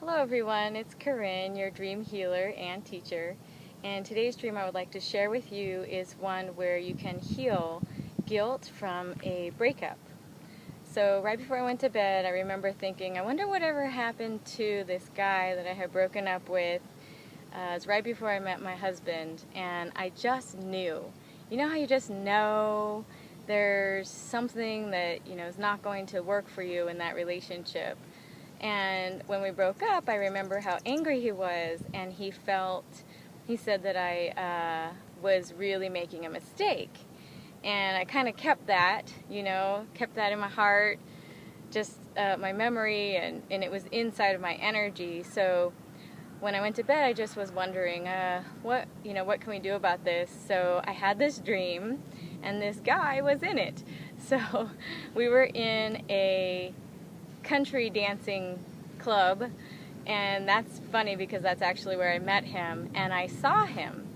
Hello everyone, it's Corinn, your dream healer and teacher. And today's dream I would like to share with you is one where you can heal guilt from a breakup. So right before I went to bed, I remember thinking, I wonder whatever happened to this guy that I had broken up with. It was right before I met my husband, and I just knew. You know how you just know there's something that, is not going to work for you in that relationship. And when we broke up, I remember how angry he was, and he said that I was really making a mistake. And I kind of kept that in my heart, just my memory, and it was inside of my energy. So when I went to bed, I just was wondering, what can we do about this? So I had this dream, and this guy was in it. So we were in a country dancing club, and that's funny because that's actually where I met him, and I saw him,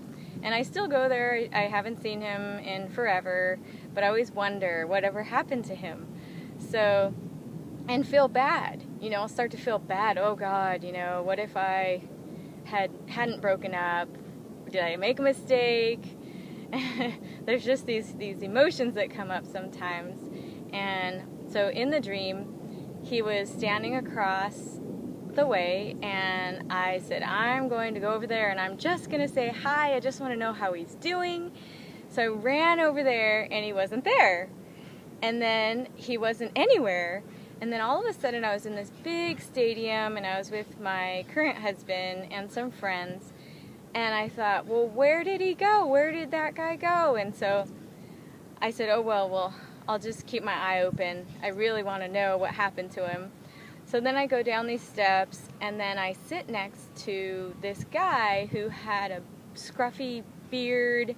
and I still go there. I haven't seen him in forever, but I always wonder whatever happened to him. So, and feel bad, I'll start to feel bad. Oh God, what if I hadn't broken up? Did I make a mistake? There's just these emotions that come up sometimes. And so in the dream, he was standing across the way, and I said, I'm going to go over there and I'm just going to say hi. I just want to know how he's doing. So I ran over there, and he wasn't there. And then he wasn't anywhere. And then all of a sudden I was in this big stadium, and I was with my current husband and some friends. And I thought, well, where did he go? Where did that guy go? And so I said, oh, well, I'll just keep my eye open. I really want to know what happened to him. So then I go down these steps, and then I sit next to this guy who had a scruffy beard,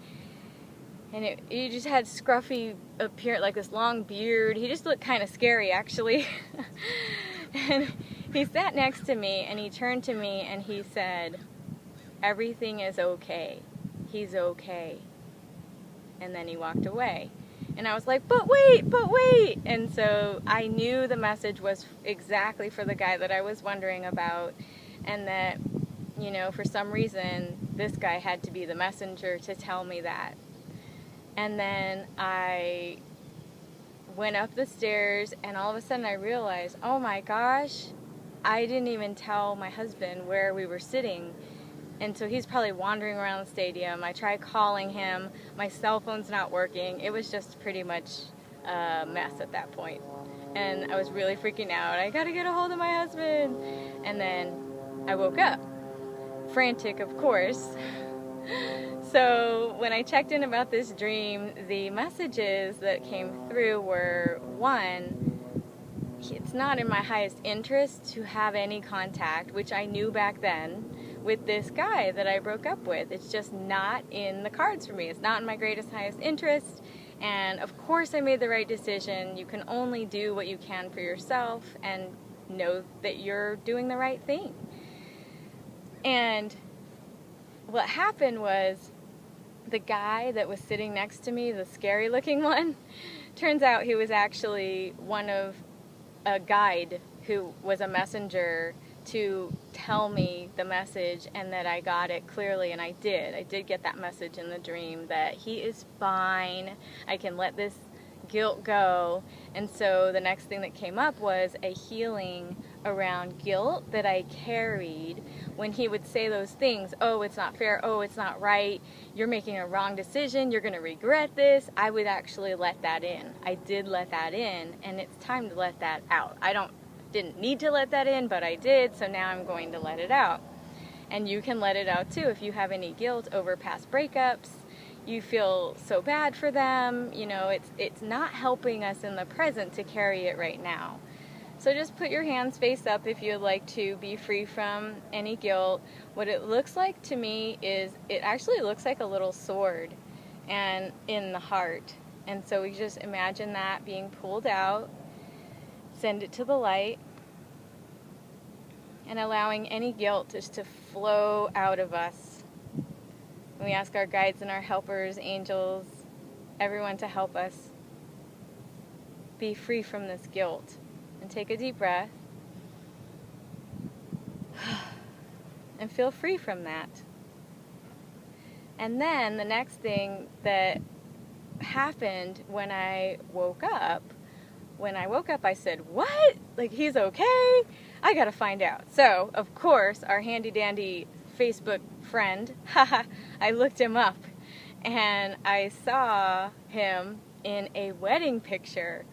and he just had scruffy appearance, like this long beard. He just looked kind of scary, actually. And he sat next to me, and he turned to me, and he said, everything is okay. He's okay. And then he walked away. And I was like, but wait. And so I knew the message was exactly for the guy that I was wondering about, and that, for some reason, this guy had to be the messenger to tell me that. And then I went up the stairs, and all of a sudden I realized, oh my gosh, I didn't even tell my husband where we were sitting. And so he's probably wandering around the stadium. I tried calling him. My cell phone's not working. It was just pretty much a mess at that point. And I was really freaking out. I gotta get a hold of my husband. And then I woke up. Frantic, of course. So when I checked in about this dream, the messages that came through were, one, it's not in my highest interest to have any contact, which I knew back then, with this guy that I broke up with. It's just not in the cards for me. It's not in my greatest, highest interest. And of course I made the right decision. You can only do what you can for yourself and know that you're doing the right thing. And what happened was, the guy that was sitting next to me, the scary looking one, turns out he was actually one of a guide who was a messenger to tell me the message, and that I got it clearly, and I did get that message in the dream, that he is fine, I can let this guilt go. And so the next thing that came up was a healing around guilt that I carried when he would say those things. Oh, it's not fair. Oh, it's not right. You're making a wrong decision. You're going to regret this. I would actually let that in. I did let that in, and it's time to let that out. Didn't need to let that in, but I did, so now I'm going to let it out. And you can let it out too if you have any guilt over past breakups. You feel so bad for them, it's not helping us in the present to carry it right now. So just put your hands face up if you'd like to be free from any guilt. What it looks like to me is, it actually looks like a little sword, and in the heart. And so we just imagine that being pulled out, send it to the light, and allowing any guilt just to flow out of us. We ask our guides and our helpers, angels, everyone to help us be free from this guilt. And take a deep breath. and feel free from that. And then the next thing that happened when I woke up, I said, "What? Like, he's okay? I gotta find out." So, of course, our handy-dandy Facebook friend, I looked him up, and I saw him in a wedding picture.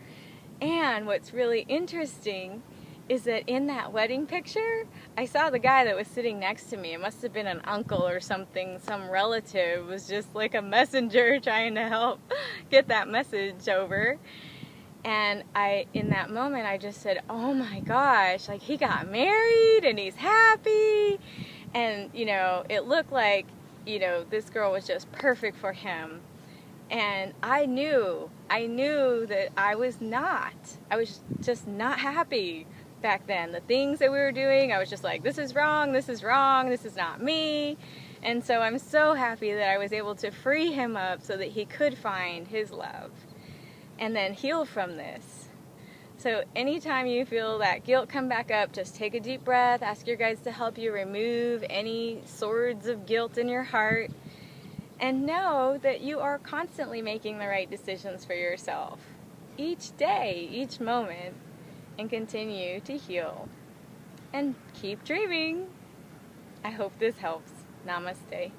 And what's really interesting is that in that wedding picture, I saw the guy that was sitting next to me. It must have been an uncle or something, some relative, was just like a messenger trying to help get that message over. And in that moment, I just said, "Oh my gosh, like, he got married and he's happy." And, it looked like, this girl was just perfect for him. And I knew that I was just not happy back then. The things that we were doing, I was just like, this is wrong, this is not me. And so I'm so happy that I was able to free him up so that he could find his love and then heal from this. So anytime you feel that guilt come back up, just take a deep breath, ask your guides to help you remove any swords of guilt in your heart, and know that you are constantly making the right decisions for yourself, each day, each moment, and continue to heal. And keep dreaming. I hope this helps. Namaste.